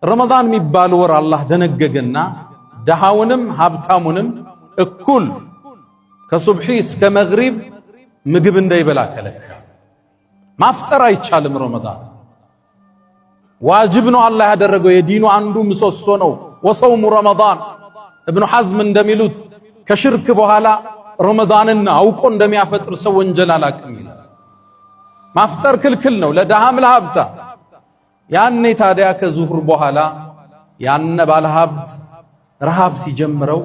ረመዳን የሚባል ወር አላህ ደነገገና ደሃውንም ሀብታሙንም እኩል ከሱብሒ እስከ መግሪብ ምግብ እንዳይበላ ከለከለ። ማፍጠር አይቻልም። ረመዳን ዋጅብ ነው አላህ ያደረገው፣ የዲኑ አንዱ ምሰሶ ነው። ወሰውሙ ረመዳን እብኑ ሐዝም እንደሚሉት ከሽርክ በኋላ ረመዳንን አውቆ እንደሚያፈጥር ሰው ወንጀል አላቅም ይላል። ማፍጠር ክልክል ነው ለደሃም ለሀብታ። ያኔ ታዲያ ከዙሁር በኋላ ያነ ባለሀብት ረሃብ ሲጀምረው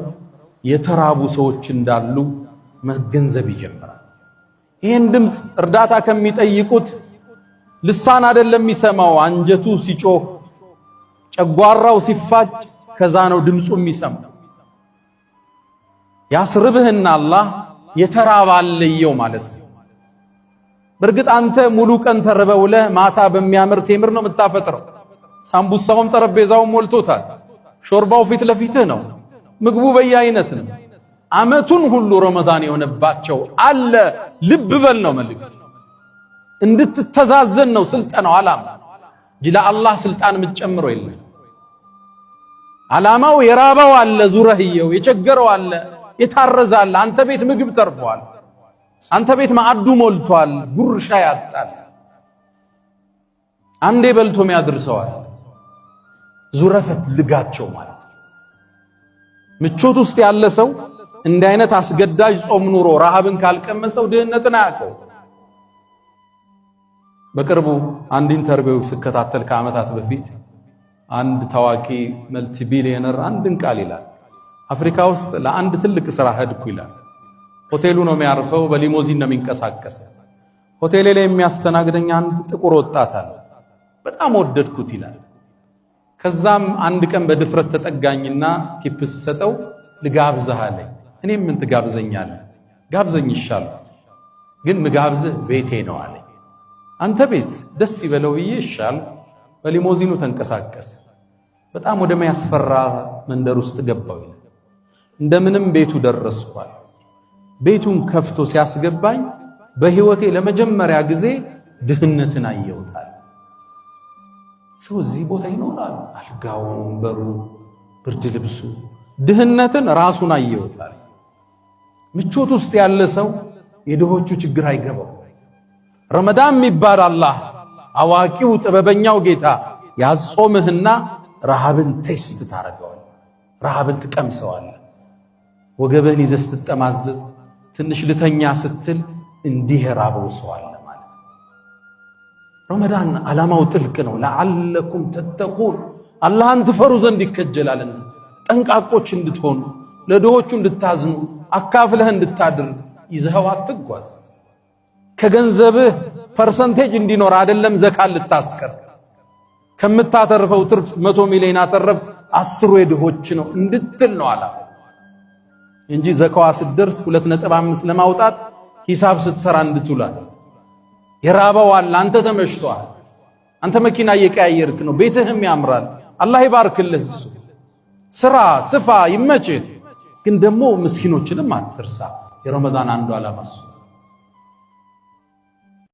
የተራቡ ሰዎች እንዳሉ መገንዘብ ይጀምራል። ይህን ድምፅ እርዳታ ከሚጠይቁት ልሳን አይደለም የሚሰማው፣ አንጀቱ ሲጮህ ጨጓራው ሲፋጭ ከዛ ነው ድምፁ የሚሰማው። ያስርብህና አላህ የተራበ አለየው ማለት ነው። በእርግጥ አንተ ሙሉ ቀን ተርበው ውለህ ማታ በሚያምር ቴምር ነው የምታፈጥረው። ሳምቡሳውም ጠረጴዛው ሞልቶታል፣ ሾርባው ፊት ለፊትህ ነው፣ ምግቡ በየአይነት ነው። ዓመቱን ሁሉ ረመዳን የሆነባቸው አለ። ልብ በል ነው መልእክቱ። እንድትተዛዘን ነው ስልጠናው ዓላማ እንጂ ለአላህ ስልጣን የምትጨምረው የለም። ዓላማው የራበው አለ፣ ዙረህየው የቸገረው አለ፣ የታረዘ አለ። አንተ ቤት ምግብ ተርፏል፣ አንተ ቤት ማዕዱ ሞልቷል፣ ጉርሻ ያጣል። አንዴ በልቶም ያድርሰዋል። ዙረፈት ልጋቸው ማለት ነው። ምቾት ውስጥ ያለ ሰው እንዲህ አይነት አስገዳጅ ጾም ኑሮ ረሃብን ካልቀመሰው ድህነትን አያውቀው። በቅርቡ አንድ ኢንተርቪው ስከታተል ከዓመታት በፊት አንድ ታዋቂ መልቲ ቢሊየነር አንድን ቃል ይላል። አፍሪካ ውስጥ ለአንድ ትልቅ ስራ ሄድኩ ይላል። ሆቴሉ ነው የሚያርፈው፣ በሊሞዚን ነው የሚንቀሳቀስ። ሆቴሌ ላይ የሚያስተናግደኝ አንድ ጥቁር ወጣት አለ። በጣም ወደድኩት ይላል። ከዛም አንድ ቀን በድፍረት ተጠጋኝና ቲፕስ ሰጠው። ልጋብዝህ አለኝ። እኔም ምን ትጋብዘኛለህ? ጋብዘኝ ይሻላል፣ ግን ምጋብዝህ ቤቴ ነው አለኝ። አንተ ቤት ደስ ይበለው ብዬ ይሻል። በሊሞዚኑ ተንቀሳቀስ። በጣም ወደሚያስፈራ መንደር ውስጥ ገባው ይላል። እንደምንም ቤቱ ደረስኳል። ቤቱን ከፍቶ ሲያስገባኝ በህይወቴ ለመጀመሪያ ጊዜ ድህነትን አየሁታል። ሰው እዚህ ቦታ ይኖራል፣ አልጋው፣ ወንበሩ፣ ብርድ ልብሱ፣ ድህነትን ራሱን አየሁታል። ምቾት ውስጥ ያለ ሰው የድሆቹ ችግር አይገባው። ረመዳን የሚባል አላህ አዋቂው ጥበበኛው ጌታ ያጾምህና ረሃብን ቴስት ታረገዋል፣ ረሃብን ትቀምሰዋል። ወገብህን ይዘህ ስትጠማዘዝ ትንሽ ልተኛ ስትል እንዲህ ራበው ሰው አለ ማለት። ረመዳን ዓላማው ጥልቅ ነው። ለዓለኩም ተተቁን አላህን ትፈሩ ዘንድ ይከጀላልና ጠንቃቆች እንድትሆኑ፣ ለድሆቹ እንድታዝኑ፣ አካፍለህ እንድታድር ይዘኸው አትጓዝ። ከገንዘብህ ፐርሰንቴጅ እንዲኖር አይደለም ዘካን ልታስቀር። ከምታተርፈው ትርፍ 100 ሚሊዮን አተረፍ 10 የድሆች ነው እንድትል ነው ዓላማ እንጂ ዘካዋ ስትደርስ 2.5 ለማውጣት ሂሳብ ስትሰራ እንድትውላል። የራበው አለ፣ አንተ ተመሽቷል፣ አንተ መኪና እየቀያየርክ ነው፣ ቤትህም ያምራል፣ አላህ ይባርክልህ። እሱ ስራ ስፋ ይመችህ፣ ግን ደግሞ ምስኪኖችንም አትርሳ። የረመዳን አንዱ ዓላማ እሱ